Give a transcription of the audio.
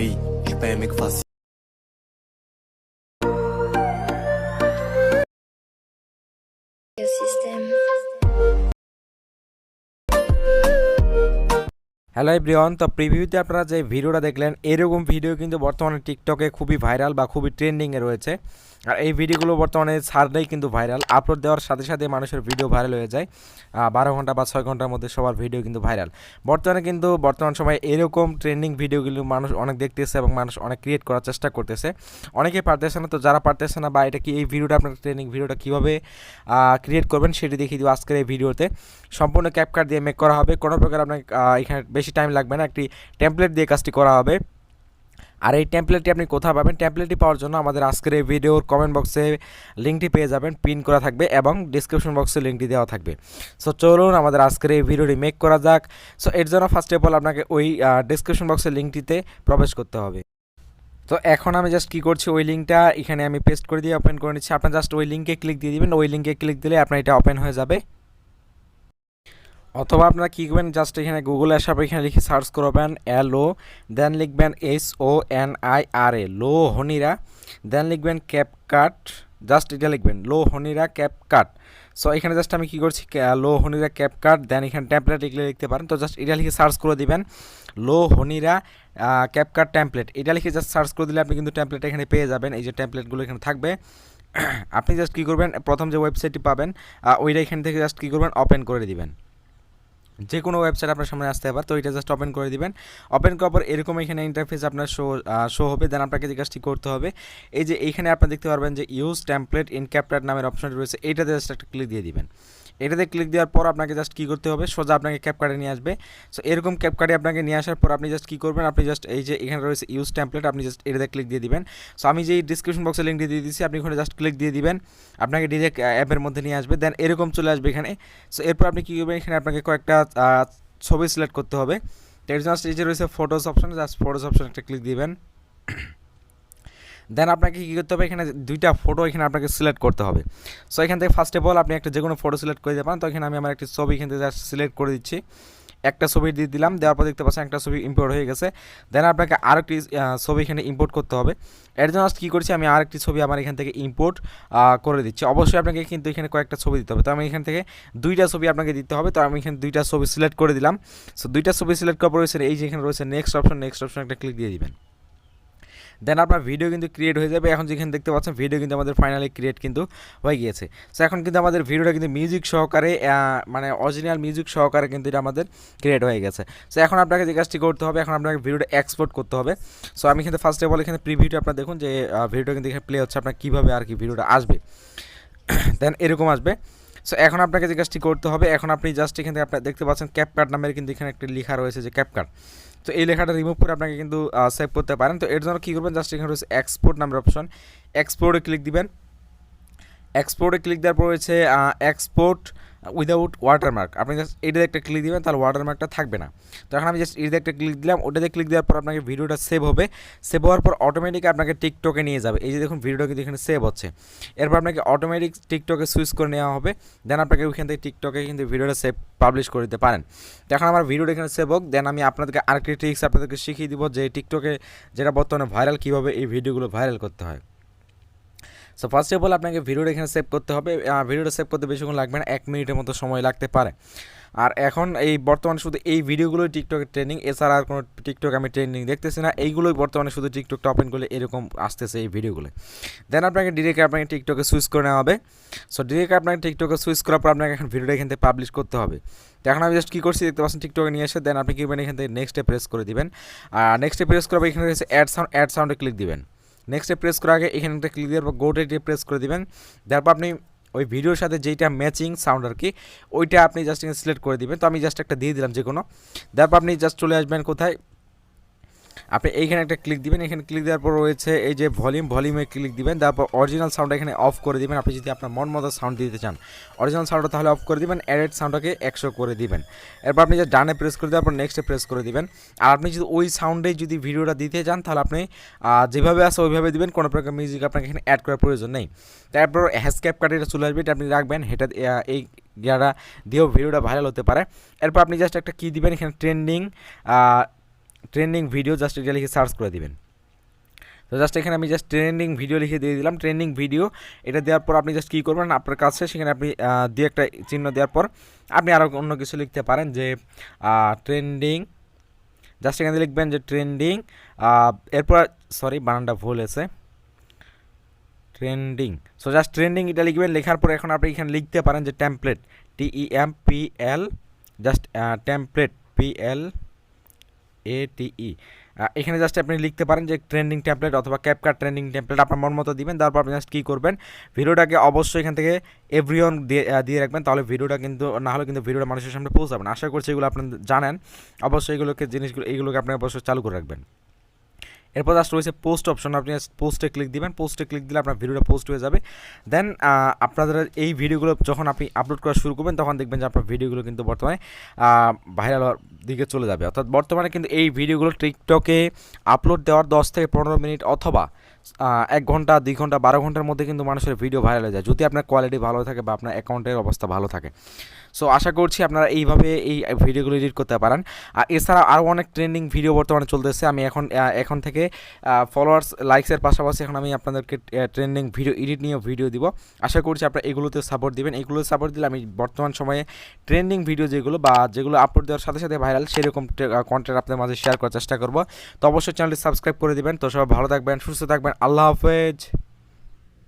gris, j'ai pas un mec facile. Hello everyone, তো প্রিভিউতে আপনারা যে ভিডিওটা দেখলেন এরকম ভিডিও কিন্তু বর্তমানে টিকটকে খুবই ভাইরাল বা খুবই ট্রেন্ডিংয়ে রয়েছে। আর এই ভিডিওগুলো বর্তমানে ছাড়লেই কিন্তু ভাইরাল, আপলোড দেওয়ার সাথে সাথে মানুষের ভিডিও ভাইরাল হয়ে যায়। 12 ঘন্টা বা 6 ঘন্টার মধ্যে সবার ভিডিও কিন্তু ভাইরাল। বর্তমান সময়ে এরকম ট্রেন্ডিং ভিডিওগুলো মানুষ অনেক দেখতেছে এবং মানুষ অনেক ক্রিয়েট করার চেষ্টা করতেছে। অনেকেই পারতেছে না, তো যারা পারতেছে না বা এটা কি এই ভিডিওটা আপনার ট্রেন্ডিং ভিডিওটা কীভাবে ক্রিয়েট করবেন সেটি দেখিয়ে দিব আজকের এই ভিডিওতে। সম্পূর্ণ ক্যাপকাট দিয়ে মেক করা হবে, কোনো প্রকার আপনার এখানে বেশি টাইম লাগবে না, একটি টেমপ্লেট দিয়ে কাজটি করা হবে। আর এই টেমপ্লেটটি আপনি কোথায় পাবেন? টেমপ্লেটটি পাওয়ার জন্য আমাদের আজকের এই ভিডিওর কমেন্ট বক্সে লিঙ্কটি পেয়ে যাবেন, পিন করা থাকবে এবং ডিসক্রিপশন বক্সে লিঙ্কটি দেওয়া থাকবে। সো চলুন আমাদের আজকের এই ভিডিওটি মেক করা যাক। সো এর জন্য ফার্স্ট অফ অল আপনাকে ওই ডিসক্রিপশন বক্সের লিঙ্কটিতে প্রবেশ করতে হবে। তো এখন আমি জাস্ট কী করছি, ওই লিঙ্কটা এখানে আমি পেস্ট করে দিয়ে ওপেন করে নিচ্ছি। আপনার জাস্ট ওই লিঙ্কে ক্লিক দিয়ে দিবেন, ওই লিঙ্কে ক্লিক দিলে আপনার এটা ওপেন হয়ে যাবে। অথবা আপনারা কী করবেন, জাস্ট এখানে গুগলে আসার পর এখানে লিখে সার্চ করবেন LO, দেন লিখবেন SONIRA, লো হনিরা, দেন লিখবেন ক্যাপকাট, জাস্ট এটা লিখবেন লো হনিরা ক্যাপকাট। সো এখানে জাস্ট আমি কী করছি, লো হনিরা ক্যাপকাট, দেন এখানে টেমপ্লেট লিখতে পারেন। তো জাস্ট এটা লিখে সার্চ করে দিবেন লো হনিরা ক্যাপকাট টেমপ্লেট, এটা লিখে জাস্ট সার্চ করে দিলে আপনি কিন্তু টেমপ্লেট এখানে পেয়ে যাবেন। এই যে টেমপ্লেটগুলো এখানে থাকবে। আপনি জাস্ট কী করবেন, প্রথম যে ওয়েবসাইটটি পাবেন ওইটা এখান থেকে জাস্ট কী করবেন, ওপেন করে দিবেন। যে কোনো ওয়েবসাইট আপনার সামনে আসতে পারে, তো এটা জাস্ট ওপেন করে দিবেন। ওপেন করার পর এরকম এখানে ইন্টারফেস আপনার শো হবে। দেন আপনাকে যে কাজটি করতে হবে, এই যে এইখানে আপনি দেখতে পারবেন যে ইউজ টেমপ্লেট ইন ক্যাপকাট নামের অপশনটি রয়েছে, এইটাতে জাস্ট একটা ক্লিক দিয়ে দিবেন। এটাতে ক্লিক দেওয়ার পর আপনাকে জাস্ট কী করতে হবে, সোজা আপনাকে ক্যাপকাটে নিয়ে আসবে। সো এরকম ক্যাপকাটে আপনাকে নিয়ে আসার পর আপনি জাস্ট কী করবেন, আপনি জাস্ট এই যে এখানে রয়েছে ইউজ টেমপ্লেট, আপনি জাস্ট এটাতে ক্লিক দিয়ে দিবেন। সো আমি যেই ডিসক্রিপশন বক্সে লিঙ্কটি দিয়ে দিচ্ছি, আপনি এখানে জাস্ট ক্লিক দিয়ে দিবেন, আপনাকে ডিরেক্ট অ্যাপের মধ্যে নিয়ে আসবে। দেন এরকম চলে আসবে এখানে। সো এরপর আপনি কী করবেন, এখানে আপনাকে কয়েকটা ছবি সিলেক্ট করতে হবে। তো এর জাস্ট এই যে রয়েছে photos option, just photos option একটা ক্লিক দিবেন। দেন আপনাকে কী করতে হবে, এখানে দুইটা ফটো এখানে আপনাকে সিলেক্ট করতে হবে। সো এখান থেকে ফার্স্ট অফ অল আপনি একটা যে কোনো ফটো সিলেক্ট করে দিতে পারেন। তো এখানে আমি আমার একটি ছবি এখান থেকে জাস্ট সিলেক্ট করে দিচ্ছি, একটা ছবি দিয়ে দিলাম। দেওয়ার পর দেখতে পাচ্ছেন একটা ছবি ইম্পোর্ট হয়ে গেছে। দেন আপনাকে আরেকটি ছবি এখানে ইম্পোর্ট করতে হবে। এর জন্য কী করছি, আমি আরেকটি ছবি আমার এখান থেকে ইম্পোর্ট করে দিচ্ছি। অবশ্যই আপনাকে কিন্তু এখানে কয়েকটা ছবি দিতে হবে, তো আমি এখান থেকে দুইটা ছবি আপনাকে দিতে হবে। তো আমি এখানে দুইটা ছবি সিলেক্ট করে দিলাম। সো দুইটা ছবি সিলেক্ট করার পর রয়েছে এই যে এখানে রয়েছে নেক্সট অপশন একটা ক্লিক দিয়ে দিবেন। দেন আপনার ভিডিও কিন্তু ক্রিয়েট হয়ে যাবে। এখন যেখানে দেখতে পাচ্ছেন ভিডিও কিন্তু আমাদের ফাইনালি ক্রিয়েট কিন্তু হয়ে গিয়েছে। সো এখন কিন্তু আমাদের ভিডিওটা কিন্তু মিউজিক সহকারে, মানে অরিজিনাল মিউজিক সহকারে কিন্তু এটা আমাদের ক্রিয়েট হয়ে গেছে। সো এখন আপনাকে যে কাজটি করতে হবে, এখন আপনাকে ভিডিওটা এক্সপোর্ট করতে হবে। সো আমি কিন্তু ফার্স্ট অফ অল এখানে প্রিভিউটা আপনারা দেখুন যে ভিডিওটা কিন্তু এখানে প্লে হচ্ছে, আপনার কীভাবে আর কি ভিডিওটা আসবে। দেন এরকম আসবে। সো এখন আপনাকে যে কাজটি করতে হবে, এখন আপনি জাস্ট এখান থেকে আপনার দেখতে পাচ্ছেন ক্যাপকাট নামের কিন্তু এখানে একটা লেখা রয়েছে যে ক্যাপকাট। তো এই লেখাটা রিমুভ করে আপনাকে কিন্তু সেভ করতে পারেন। তো এর জন্য কী করবেন, জাস্ট এখানে রয়েছে এক্সপোর্ট নামের অপশন, এক্সপোর্টে ক্লিক দিবেন। এক্সপোর্টে ক্লিক দেওয়ার পর রয়েছে এক্সপোর্ট উইদাউট ওয়াটারমার্ক, আপনি জাস্ট এটাতে একটা ক্লিক দিবেন, তাহলে ওয়াটারমার্কটা থাকবে না। তো এখন আমি জাস্ট এটাতে একটা ক্লিক দিলাম, ওটাতে ক্লিক দেওয়ার পর আপনাকে ভিডিওটা সেভ হবে। সেভ হওয়ার পর অটোমেটিক আপনাকে টিকটকে নিয়ে যাবে। এই যে দেখুন ভিডিওটা কিন্তু এখানে সেভ হচ্ছে। এরপর আপনাকে অটোমেটিক টিকটকে সুইচ করে নেওয়া হবে। দেন আপনাকে ওইখান থেকে টিকটকে কিন্তু ভিডিওটা সেভ পাবলিশ করে দিতে পারেন। তো এখন আমার ভিডিওটা এখানে সেভ হোক। দেন আমি আপনাদেরকে আরেকটি ট্রিক্স আপনাদেরকে শিখিয়ে দিব যে টিকটকে যেটা বর্তমানে ভাইরাল, কীভাবে এই ভিডিওগুলো ভাইরাল করতে হয়। সো ফার্স্ট অফ অল আপনাকে ভিডিওটা এখানে সেভ করতে হবে। ভিডিওটা সেভ করতে বেশিক্ষণ লাগবে না, 1 মিনিটের মতো সময় লাগতে পারে। আর এখন এই বর্তমানে শুধু এই ভিডিওগুলোই টিকটকের ট্রেন্ডিং, এছাড়া আর কোনো টিকটক আমি ট্রেন্ডিং দেখতেছি না। এইগুলোই বর্তমানে শুধু টিকটকটা ওপেন করলে এরকম আসতেছে এই ভিডিওগুলো। দেন আপনাকে আপনাকে টিকটকে সুইচ করে নেওয়া হবে। সো আপনাকে টিকটকে সুইচ করার পর আপনাকে এখন ভিডিওটা এখান থেকে পাবলিশ করতে হবে। তো এখন আমি জাস্ট কী করছি দেখতে পাচ্ছেন টিকটকে নিয়ে এসে, দেন আপনি কী করবেন, এখান থেকে নেক্সটে প্রেস করে দিবেন। আর নেক্সটে প্রেস করার পর এখানে রয়েছে অ্যাড সাউন্ডে ক্লিক দিবেন। নেক্সটে প্রেস করার আগে এখানে একটা ক্লিক দেওয়ার পর গোটে প্রেস করে দিবেন। তারপর আপনি ওই ভিডিওর সাথে যেইটা ম্যাচিং সাউন্ড আর কি, ওইটা আপনি জাস্ট সিলেক্ট করে দিবেন। তো আমি জাস্ট একটা দিয়ে দিলাম যে কোনো। তারপর আপনি জাস্ট চলে আসবেন কোথায়, আপনি এইখানে একটা ক্লিক দিবেন। এখানে ক্লিক দেওয়ার পর রয়েছে এই যে ভলিউমে ক্লিক দিবেন। তারপর অরিজিনাল সাউন্ড এখানে অফ করে দিবেন। আপনি যদি আপনার মন মতো সাউন্ড দিতে চান অরিজিনাল সাউন্ডটা, তাহলে অফ করে দিবেন। এডিট সাউন্ডটাকে 100 করে দিবেন। এরপর আপনি যে ডানে প্রেস করে দেওয়ার পর নেক্সটে প্রেস করে দিবেন। আর আপনি যদি ওই সাউন্ডেই যদি ভিডিওটা দিতে চান, তাহলে আপনি যেভাবে আসে ওইভাবে দিবেন, কোনো প্রকার মিউজিক আপনাকে এখানে অ্যাড করার প্রয়োজন নেই। তারপর ক্যাপকাট এটা চলে আসবে, এটা আপনি রাখবেন। এটা এই ইয়াটা দিয়েও ভিডিওটা ভাইরাল হতে পারে। এরপর আপনি জাস্ট একটা কী দিবেন, এখানে ট্রেন্ডিং ভিডিও জাস্ট এটা লিখে সার্চ করে দিবেন। তো জাস্ট এখানে আমি জাস্ট ট্রেন্ডিং ভিডিও লিখে দিয়ে দিলাম, ট্রেন্ডিং ভিডিও। এটা দেওয়ার পর আপনি জাস্ট কী করবেন, আপনার কাছে সেখানে আপনি দিয়ে একটা চিহ্ন দেওয়ার পর আপনি আরও অন্য কিছু লিখতে পারেন যে ট্রেন্ডিং, জাস্ট এখানে লিখবেন যে ট্রেন্ডিং, এরপর সরি বানানটা ভুল আছে, ট্রেন্ডিং। সো জাস্ট ট্রেন্ডিং এটা লিখবেন, লেখার পর এখন আপনি এখানে লিখতে পারেন যে template, TEMPL, just template, PLATE। এখানে জাস্ট আপনি লিখতে পারেন যে ট্রেন্ডিং টেমপ্লেট অথবা ক্যাপকাট ট্রেন্ডিং টেমপ্লেট, আপনার মন মতো দিবেন। তারপর আপনি জাস্ট কী করবেন, ভিডিওটাকে অবশ্যই এখান থেকে এভরিওয়ান দিয়ে রাখবেন, তাহলে ভিডিওটা কিন্তু না হলে কিন্তু ভিডিওটা মানুষের সামনে পৌঁছাবে না। আশা করছি এগুলো আপনারা জানেন, অবশ্যই এইগুলোকে আপনি অবশ্যই চালু করে রাখবেন। এরপর জাস্ট রয়েছে পোস্ট অপশন, আপনি পোস্টে ক্লিক দিবেন, পোস্টে ক্লিক দিলে আপনার ভিডিওটা পোস্ট হয়ে যাবে। দেন আপনাদের এই ভিডিওগুলো যখন আপনি আপলোড করা শুরু করবেন তখন দেখবেন যে আপনার ভিডিওগুলো কিন্তু বর্তমানে ভাইরাল হওয়ার দিকে চলে যাবে। অর্থাৎ বর্তমানে কিন্তু এই ভিডিওগুলো টিকটকে আপলোড দেওয়ার 10 থেকে 15 মিনিট অথবা 1 ঘন্টা 2 ঘন্টা 12 ঘন্টার মধ্যে কিন্তু মানুষের ভিডিও ভাইরাল হয়ে যায়, যদি আপনার কোয়ালিটি ভালো থাকে বা আপনার অ্যাকাউন্টের অবস্থা ভালো থাকে। সো আশা করছি আপনারা এইভাবে এই ভিডিওগুলো এডিট করতে পারেন। আর এছাড়া আরও অনেক ট্রেন্ডিং ভিডিও বর্তমানে চলতেছে। আমি এখন থেকে ফলোয়ার্স লাইকসের পাশাপাশি এখন আমি আপনাদেরকে ট্রেন্ডিং ভিডিও এডিট নিয়েও ভিডিও দিব। আশা করছি আপনারা এগুলোতে সাপোর্ট দিবেন। এগুলোতে সাপোর্ট দিলে আমি বর্তমান সময়ে ট্রেন্ডিং ভিডিও যেগুলো আপলোড দেওয়ার সাথে সাথে ভাইরাল সেরকম কন্টেন্ট আপনাদের মাঝে শেয়ার করার চেষ্টা করব। তো অবশ্যই চ্যানেলটি সাবস্ক্রাইব করে দিবেন। তো সবাই ভালো থাকবেন, সুস্থ থাকবেন, আল্লাহ হাফেজ।